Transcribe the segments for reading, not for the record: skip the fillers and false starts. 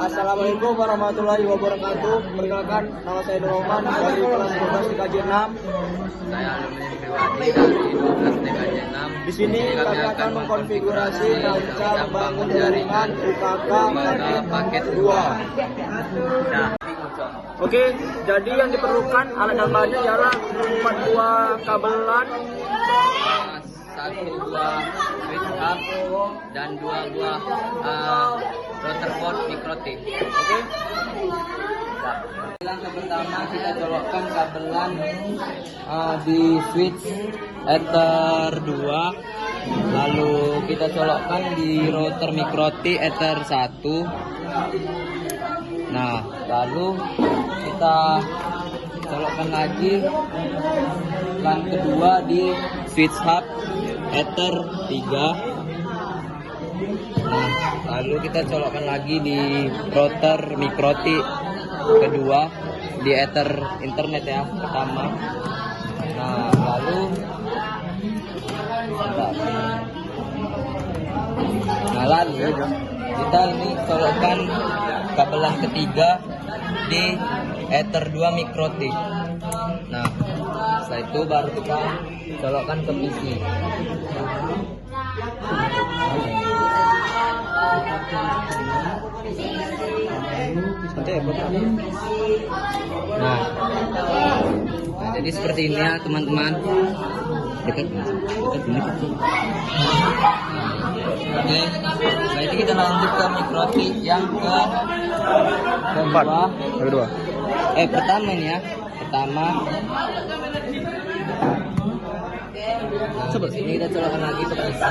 Assalamualaikum warahmatullahi wabarakatuh. Perkenalkan, nama saya Nurrohman dari kelas 12 TKJ 6. Saya alumni pribadi dari 12 TKJ 6. Di sini kami akan mengkonfigurasi rancang bangun jaringan UKK paket 2. Oke, jadi yang diperlukan alat tambahannya ialah 4 buah kabelan, Satu buah switch hub dan 2 buah router port mikrotik. oke. Langkah pertama kita colokkan kabelan di switch ether 2, lalu kita colokkan di router mikrotik ether 1. Nah, lalu kita colokkan lagi LAN kedua di switch hub ether 3. Nah, lalu kita colokkan lagi di router mikrotik kedua di ether internet ya pertama. Nah, lalu kita ini colokkan kabelan ketiga di ether 2 mikrotik. Nah, setelah itu baru kita colokkan ke PC. Nah, jadi seperti ini ya teman-teman. Dekat ini. Oke, nah itu kita lanjut ke mikrotik yang kedua. Pertama nih ya. Pertama. Nah, ini kita colokkan lagi ke PC.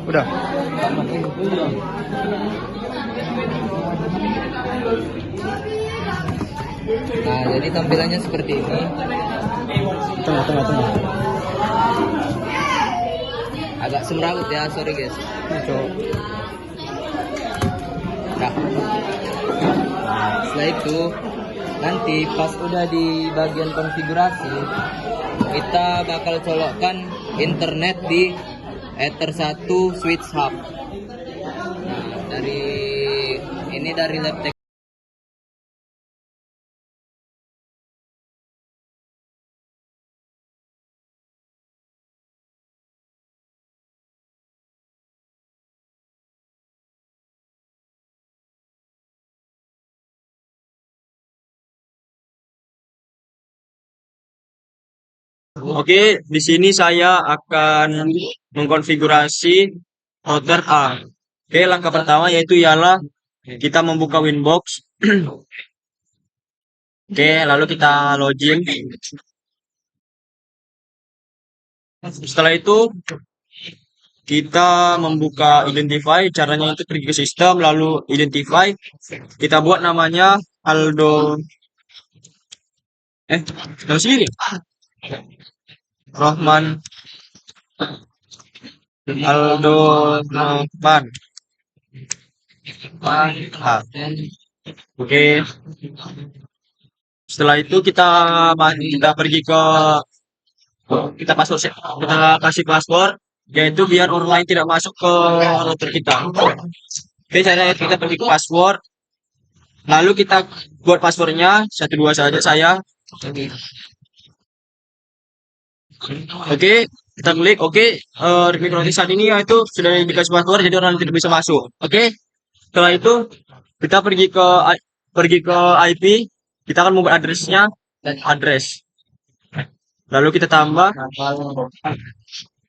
Udah. Nah, jadi tampilannya seperti ini. Tengah. Agak semrawut ya, sorry guys. Nah, setelah itu nanti pas udah di bagian konfigurasi, kita bakal colokkan internet di ether 1 switch hub. Nah, dari laptop. Oke, di sini saya akan mengkonfigurasi router A. Oke, langkah pertama yaitu ialah kita membuka Winbox. Oke, lalu kita login. Setelah itu kita membuka Identify. Caranya itu pergi ke sistem, lalu Identify. Kita buat namanya Aldo. Nama sendiri. Rohman Aldo Novan. Oke. Setelah itu kita pergi ke kita kasih password, yaitu biar orang lain tidak masuk ke router kita. Oke, caranya kita pergi ke password, lalu kita buat passwordnya 12 saja saya. Oke, kita klik oke. Mikrotik saat ini yaitu sudah dikasih password, jadi orang tidak bisa masuk. Oke, setelah itu kita pergi ke IP. Kita akan membuat address. Lalu kita tambah.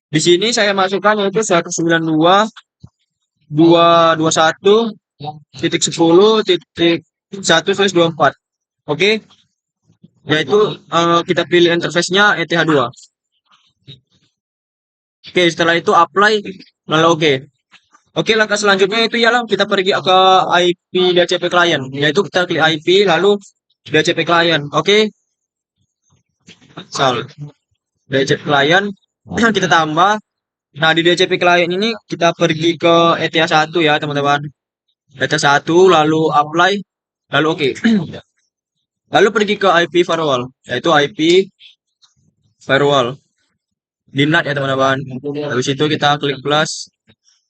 Di sini saya masukkan yaitu 192.221.10.1/24. Oke. Yaitu kita pilih interface-nya ETH2. Oke, setelah itu apply, lalu oke. Oke, langkah selanjutnya itu ialah kita pergi ke IP DHCP client, yaitu kita klik IP lalu DHCP client. Oke. DHCP client kita tambah. Nah, di DHCP client ini kita pergi ke ETH1 ya, teman-teman. ETH1 lalu apply, lalu oke. Lalu pergi ke IP firewall, yaitu IP firewall. Di NAT ya teman-teman. Habis itu kita klik plus.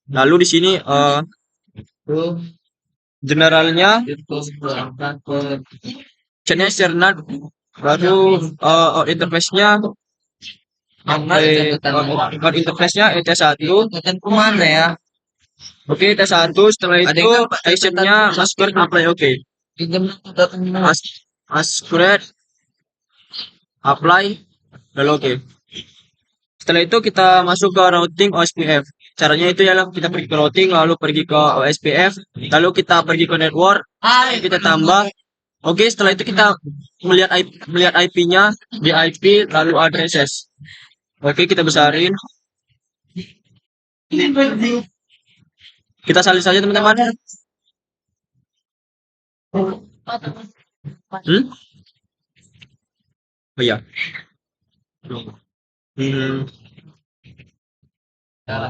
Lalu di sini generalnya chatnya share NAT. Lalu out interface-nya out interface-nya ET1. Kemana ya? Oke, ET1. Setelah Ada itu yang kan, Pak, actionnya masukkan apply oke. Masquerade apply lalu oke. Setelah itu kita masuk ke routing OSPF. Caranya itu ialah kita pergi ke routing, lalu pergi ke OSPF, lalu kita pergi ke network, kita tambah. Oke, setelah itu kita melihat IP-nya di IP lalu addresses. Oke, kita besarin. Kita salin saja teman-teman. Oh iya.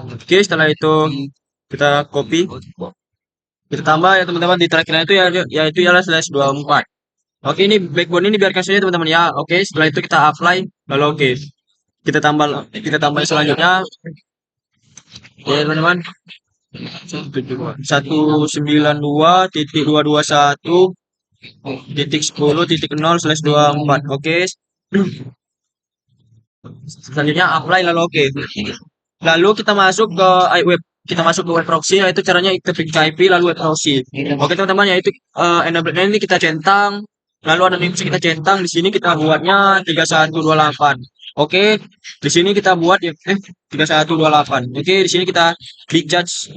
Oke, setelah itu kita copy, kita tambah ya teman-teman di terakhirnya itu ya itu ialah /24. Oke, ini backbone ini biarkan saja teman-teman ya. Oke, setelah itu kita apply lalu oke. Kita tambah selanjutnya. Ya teman-teman. 192.221.10.0/24. Oke. Selanjutnya apply lalu oke. Lalu kita masuk ke web. Kita masuk ke web proxy, yaitu caranya kita klik IP lalu web proxy. Oke teman-teman, yaitu enable ini kita centang, lalu ada names kita centang. Di sini kita buatnya 3128. Oke, di sini kita buat 3128. Oke, di sini kita klik judge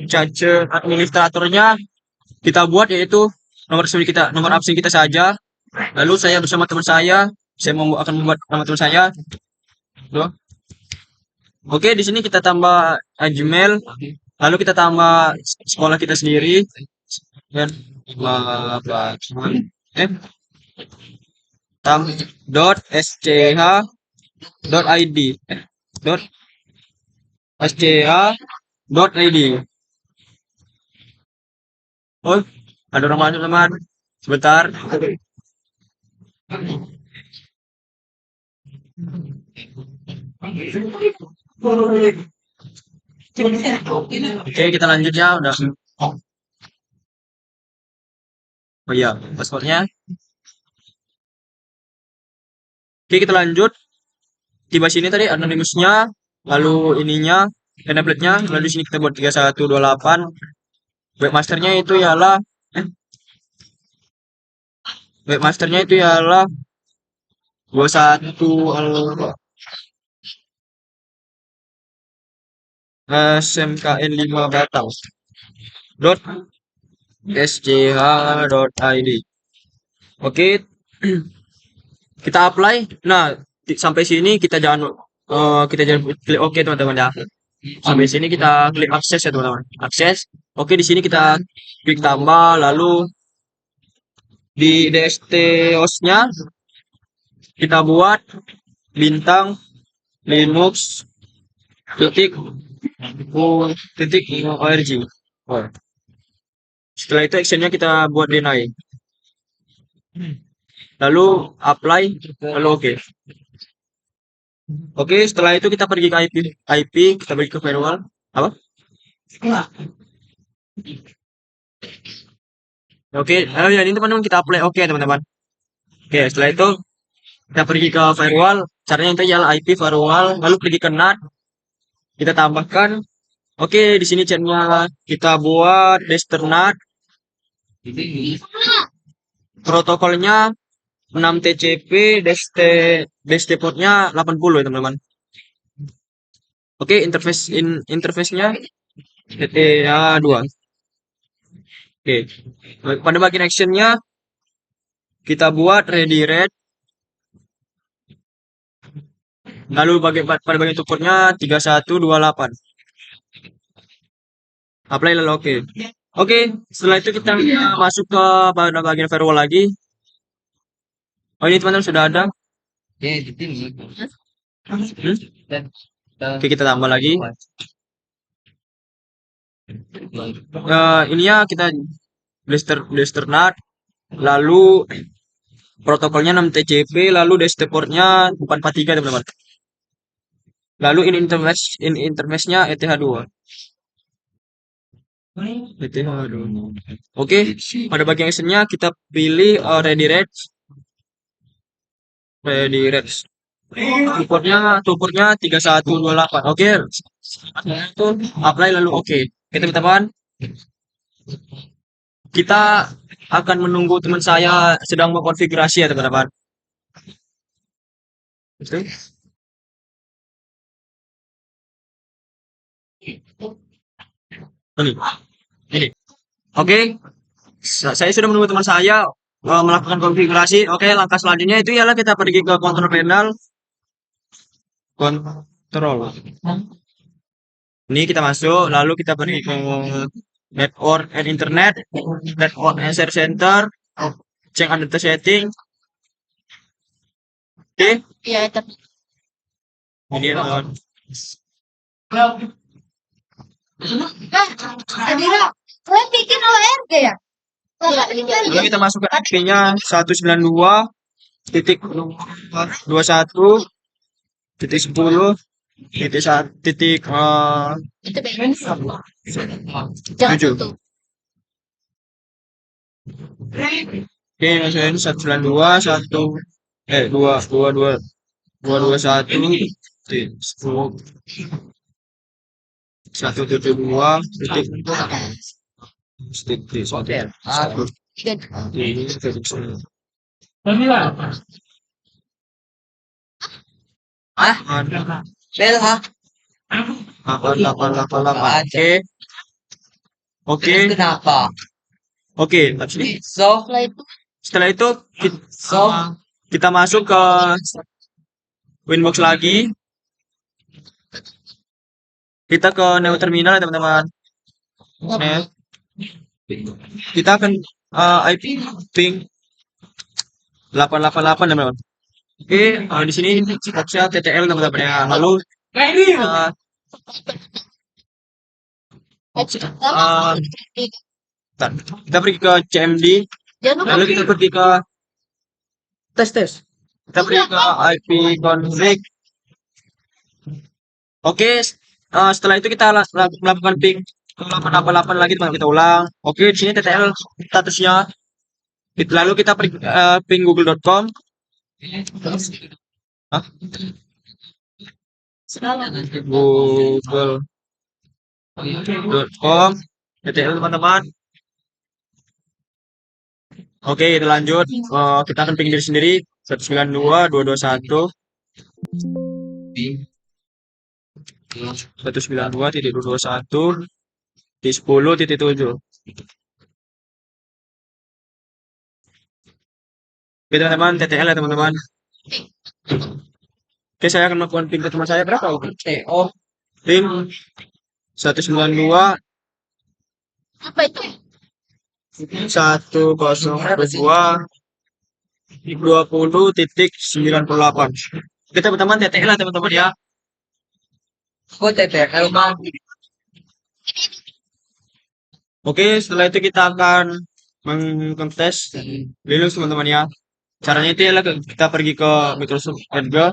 administratornya kita buat yaitu nomor absen kita saja. Lalu saya bersama teman saya akan membuat nama teman saya. Tuh. Oke, di sini kita tambah Gmail, lalu kita tambah sekolah kita sendiri dan tam.sch.id .sch.id. Oh, ada orang masuk teman. Sebentar. Oke, kita lanjut ya. Udah. Oh iya, passwordnya. Oke, kita lanjut. Tiba sini tadi anonimusnya, lalu ininya, enablednya, lalu di sini kita buat 3128. Webmasternya itu ialah webmasternya itu ialah 21 smkn5 Batam .sch.id. Oke, kita apply. Nah, sampai sini kita jangan klik oke teman-teman ya. Sampai sini kita klik akses ya teman-teman. Akses. Oke, di sini kita klik tambah, lalu di DST hostnya kita buat bintang Linux .org. Setelah itu actionnya kita buat deny. Lalu apply, lalu oke. Oke, setelah itu kita pergi ke IP, kita pergi ke firewall. Apa? Oke, ya ini teman-teman kita apply oke teman-teman. Oke, setelah itu kita pergi ke firewall. Caranya itu adalah IP firewall, lalu pergi ke NAT. Kita tambahkan. Oke, di sini chatnya kita buat desternat. Protokolnya 6 TCP, DST portnya 80 ya teman-teman. Oke, interface-nya ETA2. Oke. Pada bagian actionnya kita buat redirect. Lalu pada bagian supportnya 3128. Apply lalu oke. Oke, setelah itu kita masuk ke pada bagian firewall lagi. Oh, ini teman-teman sudah ada. Ya, di sini. Oke, kita tambah lagi. Ini ya kita desternat, lalu protokolnya 6TCP, lalu desktop portnya 443 teman-teman. Lalu in interface-nya ETH2. ETH2. Oke, pada bagian actionnya kita pilih redirect. Supportnya 3128. Oke. Itu apply lalu oke. Kita teman-teman, kita akan menunggu teman saya sedang mengkonfigurasi ya teman-teman. Oke. Ini. Oke. Saya sudah menunggu teman saya melakukan konfigurasi. Oke, langkah selanjutnya itu ialah kita pergi ke control panel. Kontrol. Ini kita masuk, lalu kita pergi ke network and internet, network and share center, check under the setting. Oke, Iya, tapi ini teman. Adira, kalian bikin ORG ya? Lalu kita masuk ke IP-nya 192.21.10 titik Itu bebas. Jangan 7. tutup. Oke, masukin 172.21.10 Bel ha? 8. Oke, Terus kenapa? oke. So, Setelah itu Setelah itu kita masuk ke Winbox lagi. Kita ke Neo Terminal ya teman-teman. Neo. Kita akan IP ping 888 teman-teman. Oke, di sini boxnya TTL teman-teman ya. Lalu kita pergi ke CMD. jangan lupa Lalu kita pergi ke tes. Kita pergi ke IP config. Oke, setelah itu kita melakukan ping 888 lagi teman, kita ulang. Oke, di sini TTL statusnya. Lalu kita pergi ping google.com. Hah? google.com TTL teman-teman. Oke, kita lanjut. Kita akan ping diri sendiri 192.221 192.221 di 10.7. Oke teman-teman, TTL ya teman-teman. Oke, saya akan melakukan ping ke teman saya berapa? Oh, ping 192 apa itu? 102.20.98. Kita teman-teman TTL lah teman-teman ya. kok TTL mah? Oke, setelah itu kita akan mengkontes Linux teman-teman ya. Caranya itu adalah kita pergi ke Microsoft Edge.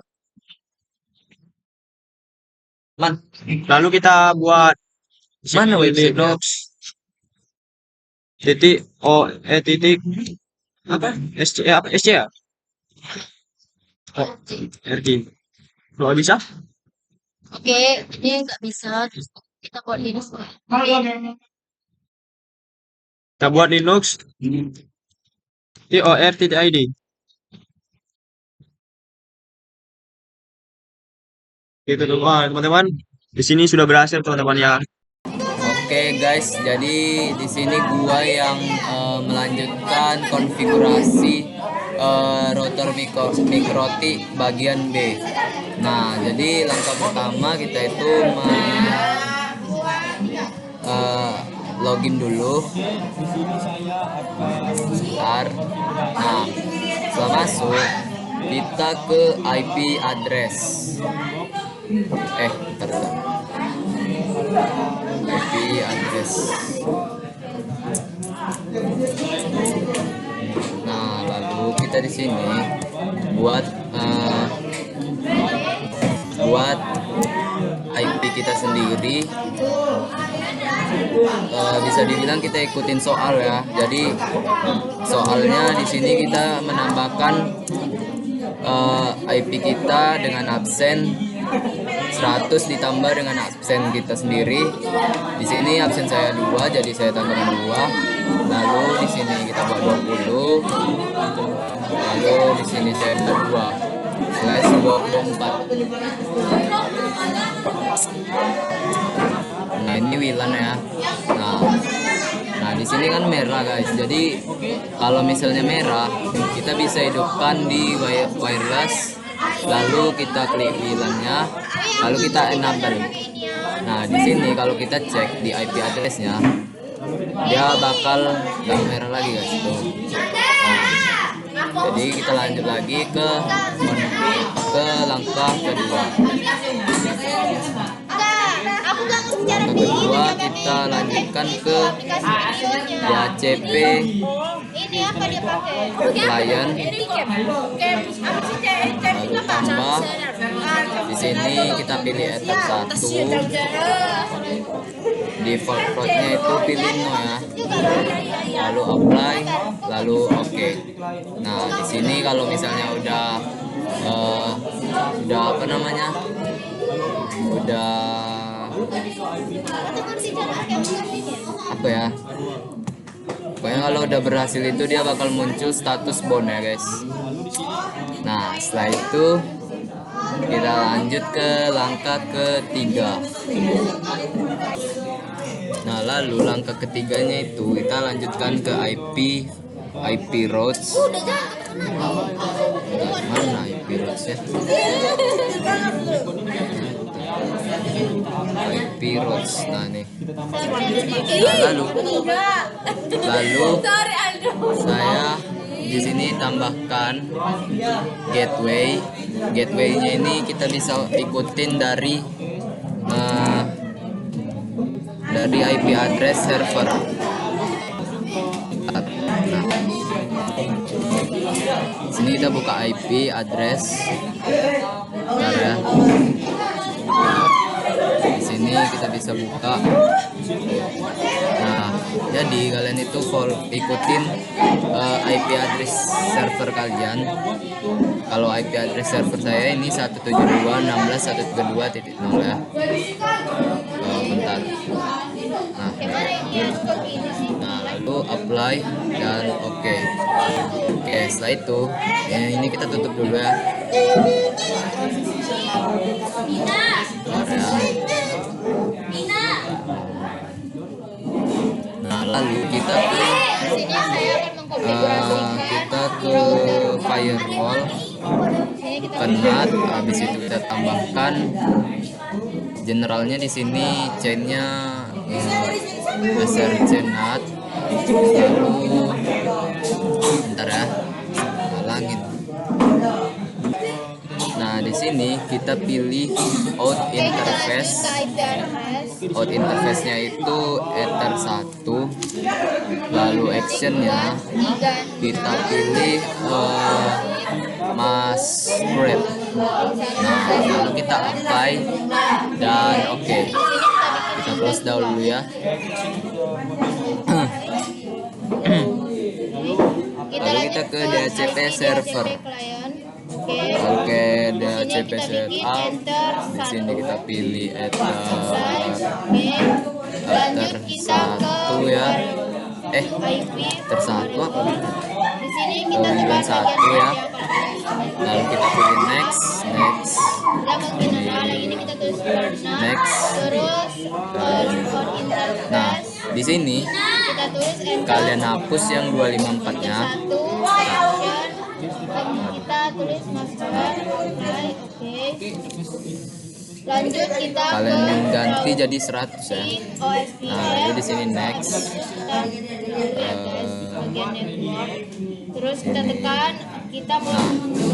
Lalu kita buat Mana website Linux titik titik apa SC ya? RD. Kalau bisa? Oke, ini nggak bisa. Terus kita buat Linux. Kita buat Linux tor.id. Gitu teman-teman. Di sini sudah berhasil teman-teman ya. Oke guys, jadi di sini gua yang melanjutkan konfigurasi router Mikroti bagian B. Nah, jadi langkah pertama kita itu login dulu. Bentar. Nah, setelah masuk kita ke IP address. Bentar. IP address. Nah, lalu kita kita di sini buat buat IP kita sendiri. Bisa dibilang kita ikutin soal ya. Jadi soalnya di sini kita menambahkan IP kita dengan absen 100 ditambah dengan absen kita sendiri. Di sini absen saya 2, jadi saya tambahkan 2. Lalu di sini kita buat 20. Lalu di sini saya buat 2/24. Nah, ini Wilan ya. Nah, di sini kan merah guys. Jadi kalau misalnya merah, kita bisa hidupkan di wireless. Lalu kita klik Wilannya, lalu kita enable. Nah, di sini kalau kita cek di IP addressnya, dia bakal nggak merah lagi guys. Tuh. Nah, jadi kita lanjut lagi ke langkah kedua. Langkah kedua kita lanjutkan ke DHCP Ini apa dia pakai? client. Lalu tambah di sini kita pilih ether 1. Default route-nya itu pilih no ya. Lalu apply, lalu oke. Nah, di sini kalau misalnya udah apa namanya? Udah apa ya? Pokoknya kalau udah berhasil itu dia bakal muncul status bond ya guys. Nah, setelah itu kita lanjut ke langkah ketiga. Nah, lalu langkah ketiganya itu kita lanjutkan ke IP routes. Mana IP routes ya? IP routes. Nah, nih. Nah, lalu saya di sini tambahkan gateway. Gateway-nya ini kita bisa ikutin dari IP address server. Nah, sini kita buka IP address. Bentar ya. Di sini kita bisa buka. Nah, jadi kalian itu ikutin IP address server kalian. Kalau IP address server saya ini 172.16.132.0 ya. Bentar. Nah, lalu apply dan oke. Setelah itu ini kita tutup dulu ya. Nah, lalu kita ke firewall, connect. Habis itu kita tambahkan generalnya di sini chainnya srcnat. Lalu bentar ya, halangin. Nah, di sini kita pilih out interface. Out interface-nya itu ether 1. Lalu actionnya kita pilih masquerade. Nah, lalu kita apply dan oke. Kita close dulu ya. Lalu kita ke DHCP server. Oke, DHCP setup. Di sini kita pilih ether 1 ya. Ether 1 apa? Di sini kita Bulan 1 ya. Lalu kita pilih next. Next. Nah, di sini kalian hapus yang 254-nya. Kita tulis masukkan. Oke. Lanjut kita Kalian ganti jadi 100 ya. Nah, lalu di sini next. Terus kita tekan, kita mau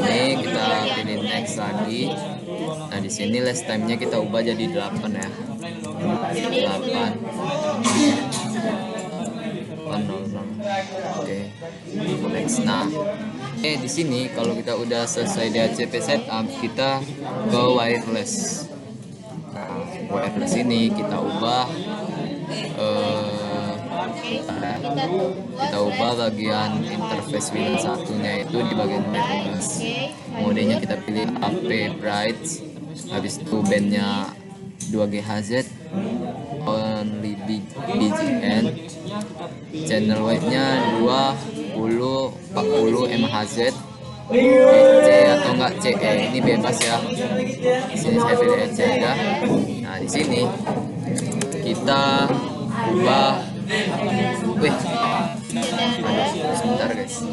Nah, ini kita pilih next lagi. Nah, di sini last time-nya kita ubah jadi 8 ya. 8. Oke. Next. Nah, Di sini kalau kita udah selesai DHCP setup, kita ke wireless. Nah, wireless ini kita ubah bagian interface WLAN satunya itu di bagian wireless. Modenya kita pilih AP Bright, habis itu bandnya 2GHz, only BGN, channel width-nya 20-40 MHz, EC atau enggak CE, ini bebas ya. Di sini saya pilih EC aja. Nah, di sini kita ubah, sebentar guys.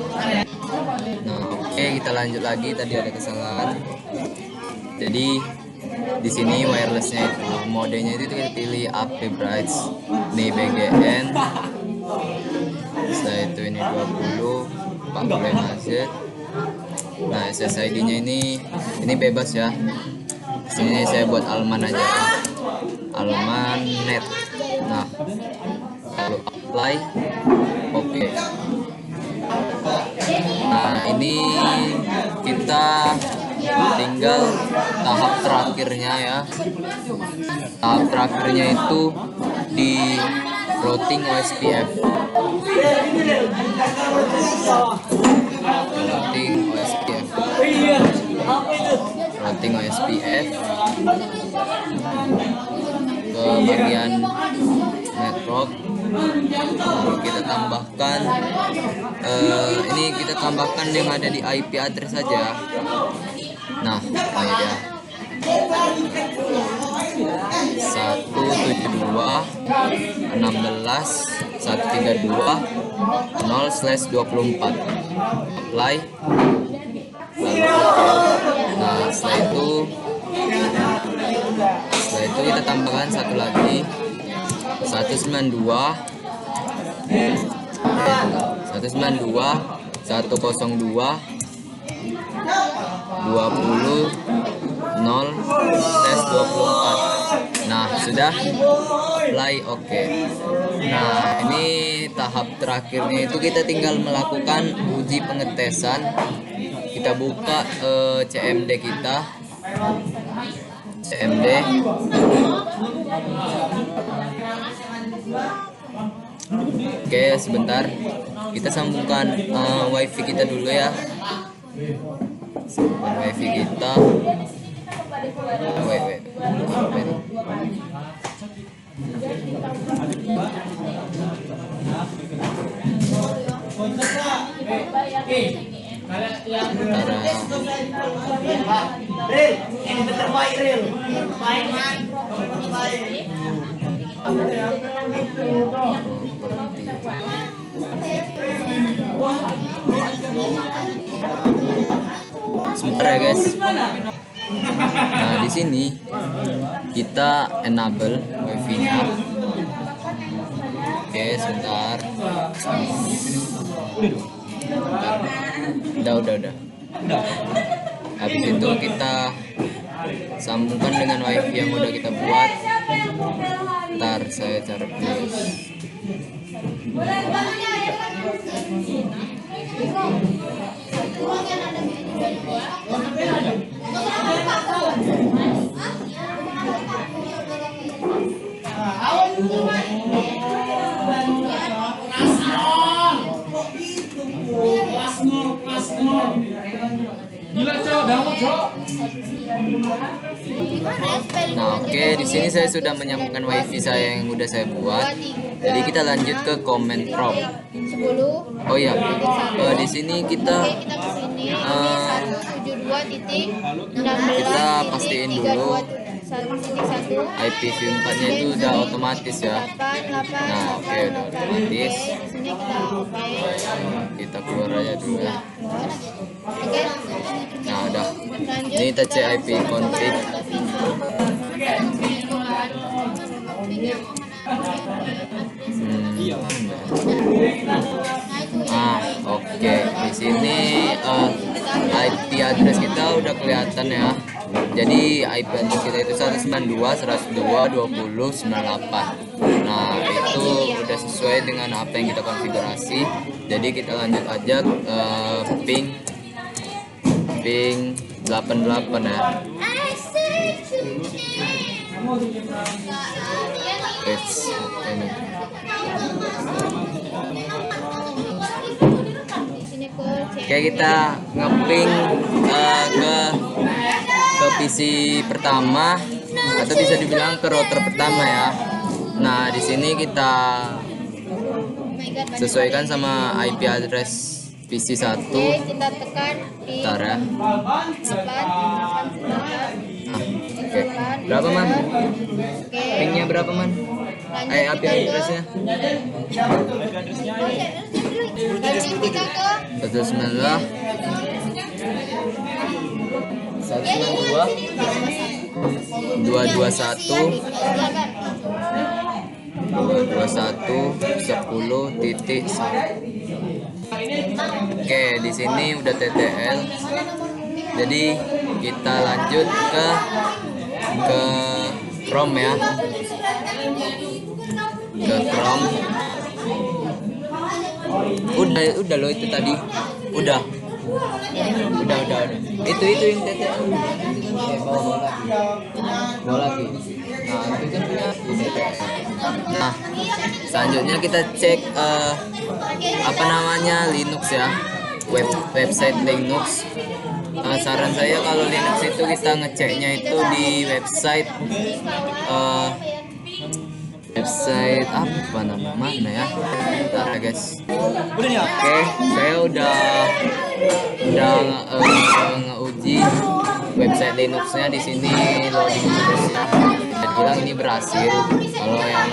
Nah, oke, kita lanjut lagi. Tadi ada kesalahan. Jadi di sini wirelessnya itu modenya itu kita pilih AP Bright, ini BGN, setelah itu ini 20-40 MHz. Nah, SSID-nya ini bebas ya. Di sini saya buat Alman aja, Alman net. Nah, lalu apply, oke. Nah, ini kita tinggal tahap terakhirnya ya. Tahap terakhirnya itu di routing OSPF. Routing OSPF ke bagian network. Lalu kita tambahkan ini kita tambahkan yang ada di IP address saja. Nah, ini dia 172.16.132.0/24 apply, lalu nah setelah itu kita tambahkan satu lagi 192.101.20.0/24. Nah, sudah apply, oke. Nah, ini tahap terakhirnya itu kita tinggal melakukan uji pengetesan. Kita buka CMD kita. CMD. Oke, sebentar. Kita sambungkan WiFi kita dulu ya. Sambungkan WiFi kita. Wait. Sebentar ya guys. Nah, di sini kita enable wifi-nya. Oke, sebentar. Udah. Habis itu kita sambungkan dengan wifi yang udah kita buat. Ntar saya cari please. Nah, oke, di sini saya sudah menyambungkan wifi saya yang udah saya buat. Jadi kita lanjut ke comment prompt. Oh iya, di sini kita pastiin dulu IPv4-nya itu udah otomatis ya. Nah, oke, udah otomatis. Kita keluar aja dulu ya. Nah, udah. Ini kita cek IP config. Oke. Di sini IP address kita udah kelihatan ya. Jadi IP address kita itu 192.102.20.98. Nah, itu udah sesuai dengan apa yang kita konfigurasi. Jadi kita lanjut aja ping samping 88 ya. Ini. Oke, kita ngeping ke PC pertama atau bisa dibilang ke router pertama ya. Nah, di sini kita sesuaikan sama IP address PC 1. Oke, kita tekan di Bentar ya. 8, Oke. Berapa, Man? Oke, Pingnya berapa, Man? IP addressnya? lanjut kita ke 192 192 221 10.1. Oke, di sini udah TTL. Jadi kita lanjut ke Chrome ya. Ke Chrome. Udah loh itu tadi. Udah. Itu yang TTL. Oke, bawa lagi. Nah, itu kan punya TTL. Nah, selanjutnya kita cek apa namanya Linux ya, website Linux. Saran saya kalau Linux itu kita ngeceknya itu di website apa mana ya, bentar ya guys. Oke, saya udah ngeuji website Linuxnya di sini loading terus ya. Dan bilang ini berhasil. Kalau yang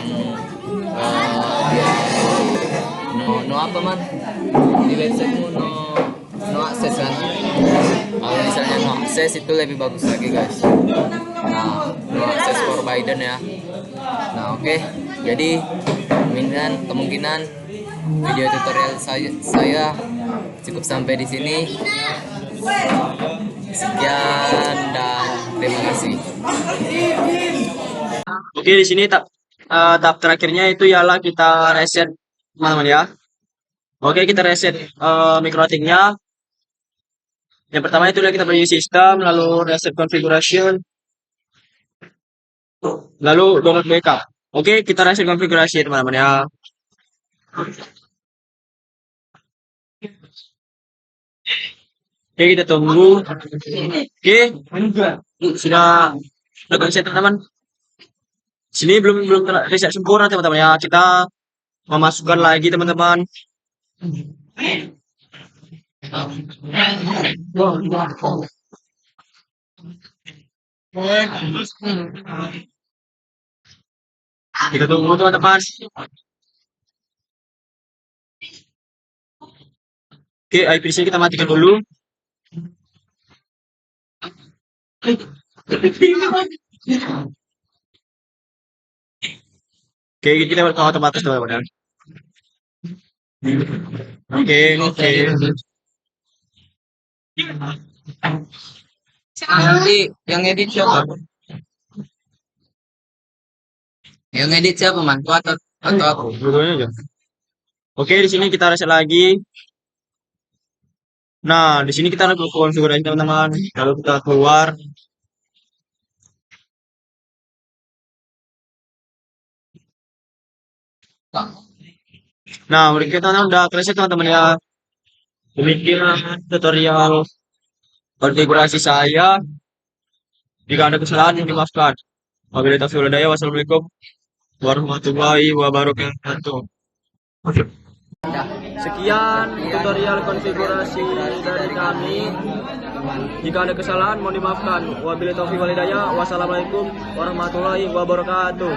no apa, Man? Di websitemu no akses kan? Kalau misalnya no akses itu lebih bagus lagi guys. Nah, no akses for Biden ya. Nah, oke. Jadi kemungkinan video tutorial saya cukup sampai di sini. Sekian dan terima kasih. Oke, di sini tahap terakhirnya itu ialah kita reset teman-teman ya. Oke, kita reset mikrotiknya. Yang pertama itu kita pergi sistem, lalu reset configuration, lalu download backup. Oke, kita reset konfigurasi teman-teman ya. Oke, kita tunggu. Oke, sudah reset teman-teman. Sini belum reset sempurna teman-teman ya. Kita memasukkan lagi teman-teman. Kita tunggu teman-teman. Oke, IP di sini kita matikan dulu. Oke, kita otomatis teman-teman. Oke. Nanti yang edit siapa? Yang edit siapa, Man? Atau aku? Dua-duanya aja. Oke, di sini kita reset lagi. Nah, di sini kita konfigurasi teman-teman. Lalu kita keluar. Nah, kita udah reset teman-teman ya. Demikian tutorial konfigurasi saya. Jika ada kesalahan yang dimaafkan. Wabillahi taufiq wal hidayah. Wassalamualaikum warahmatullahi wabarakatuh. Sekian tutorial konfigurasi dari kami. Jika ada kesalahan mohon dimaafkan. Wabillahi taufiq wal hidayah. Wassalamualaikum warahmatullahi wabarakatuh.